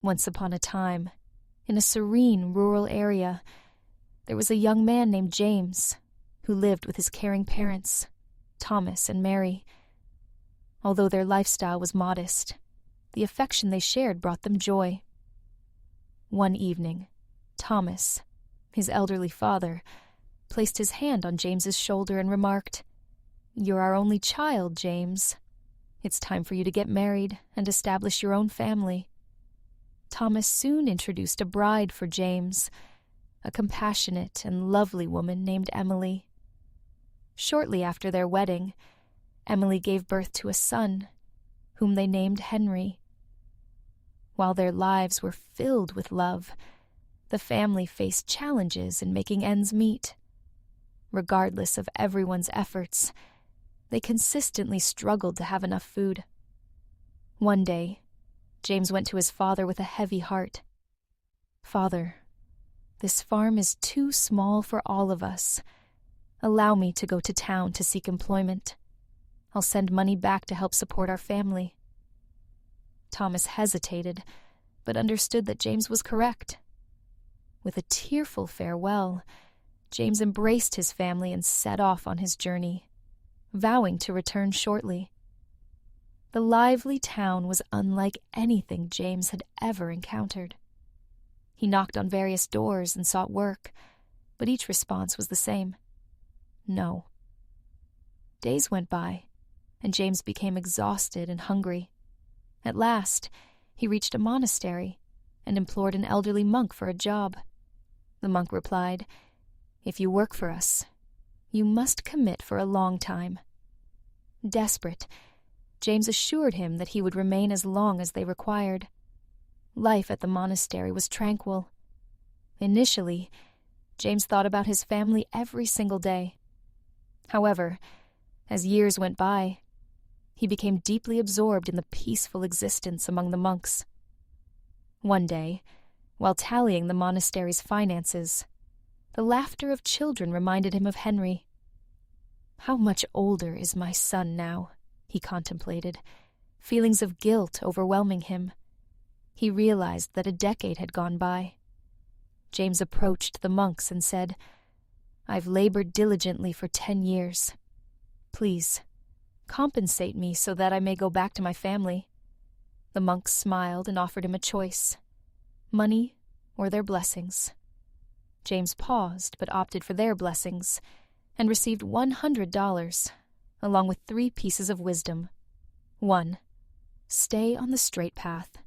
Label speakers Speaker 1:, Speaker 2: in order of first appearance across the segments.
Speaker 1: Once upon a time, in a serene rural area, there was a young man named James who lived with his caring parents, Thomas and Mary. Although their lifestyle was modest, the affection they shared brought them joy. One evening, Thomas, his elderly father, placed his hand on James's shoulder and remarked, "You're our only child, James. It's time for you to get married and establish your own family." Thomas soon introduced a bride for James, a compassionate and lovely woman named Emily. Shortly after their wedding, Emily gave birth to a son, whom they named Henry. While their lives were filled with love, the family faced challenges in making ends meet. Regardless of everyone's efforts, they consistently struggled to have enough food. One day, James went to his father with a heavy heart. "Father, this farm is too small for all of us. Allow me to go to town to seek employment. I'll send money back to help support our family." Thomas hesitated, but understood that James was correct. With a tearful farewell, James embraced his family and set off on his journey, vowing to return shortly. The lively town was unlike anything James had ever encountered. He knocked on various doors and sought work, but each response was the same: no. Days went by, and James became exhausted and hungry. At last, he reached a monastery and implored an elderly monk for a job. The monk replied, "If you work for us, you must commit for a long time." Desperate, James assured him that he would remain as long as they required. Life at the monastery was tranquil. Initially, James thought about his family every single day. However, as years went by, he became deeply absorbed in the peaceful existence among the monks. One day, while tallying the monastery's finances, the laughter of children reminded him of Henry. "How much older is my son now?" he contemplated, feelings of guilt overwhelming him. He realized that a decade had gone by. James approached the monks and said, "I've labored diligently for 10 years. Please, compensate me so that I may go back to my family." The monks smiled and offered him a choice: money or their blessings. James paused but opted for their blessings and received $100, along with 3 pieces of wisdom. 1. Stay on the straight path.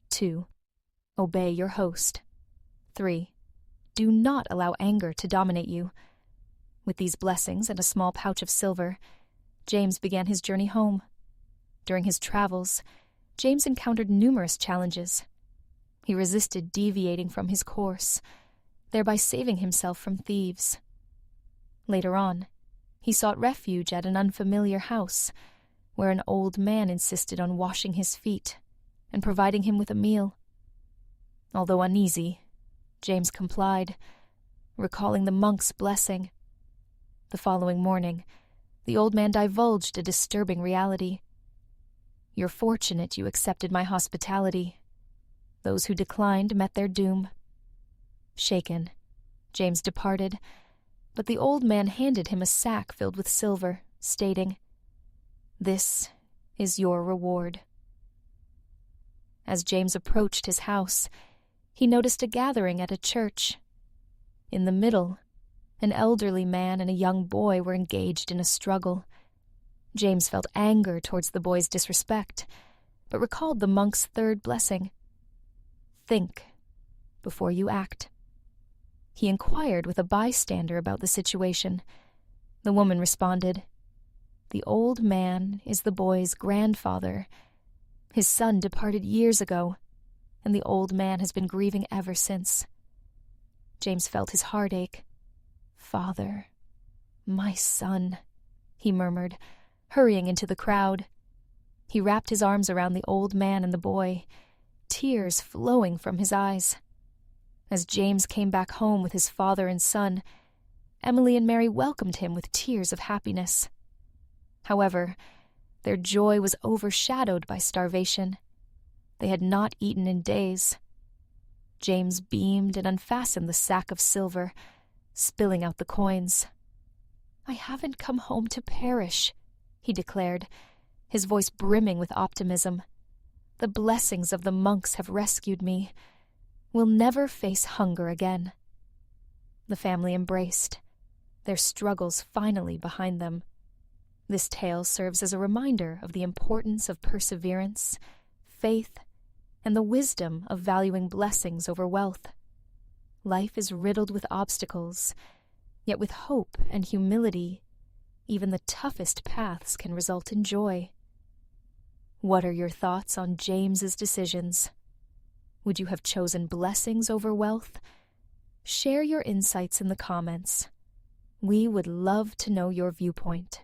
Speaker 1: 2. Obey your host. 3. Do not allow anger to dominate you. With these blessings and a small pouch of silver, James began his journey home. During his travels, James encountered numerous challenges. He resisted deviating from his course, thereby saving himself from thieves. Later on, he sought refuge at an unfamiliar house, where an old man insisted on washing his feet and providing him with a meal. Although uneasy, James complied, recalling the monk's blessing. The following morning, the old man divulged a disturbing reality. "You're fortunate you accepted my hospitality. Those who declined met their doom." Shaken, James departed, but the old man handed him a sack filled with silver, stating, "This is your reward." As James approached his house, he noticed a gathering at a church. In the middle, an elderly man and a young boy were engaged in a struggle. James felt anger towards the boy's disrespect, but recalled the monk's 3rd blessing: think before you act. He inquired with a bystander about the situation. The woman responded, "The old man is the boy's grandfather. His son departed years ago, and the old man has been grieving ever since." James felt his heart ache. "Father, my son," he murmured, hurrying into the crowd. He wrapped his arms around the old man and the boy, tears flowing from his eyes. As James came back home with his father and son, Emily and Mary welcomed him with tears of happiness. However, their joy was overshadowed by starvation. They had not eaten in days. James beamed and unfastened the sack of silver, spilling out the coins. "I haven't come home to perish," he declared, his voice brimming with optimism. "The blessings of the monks have rescued me. We'll never face hunger again." The family embraced, their struggles finally behind them. This tale serves as a reminder of the importance of perseverance, faith, and the wisdom of valuing blessings over wealth. Life is riddled with obstacles, yet with hope and humility, even the toughest paths can result in joy. What are your thoughts on James's decisions? Would you have chosen blessings over wealth? Share your insights in the comments. We would love to know your viewpoint.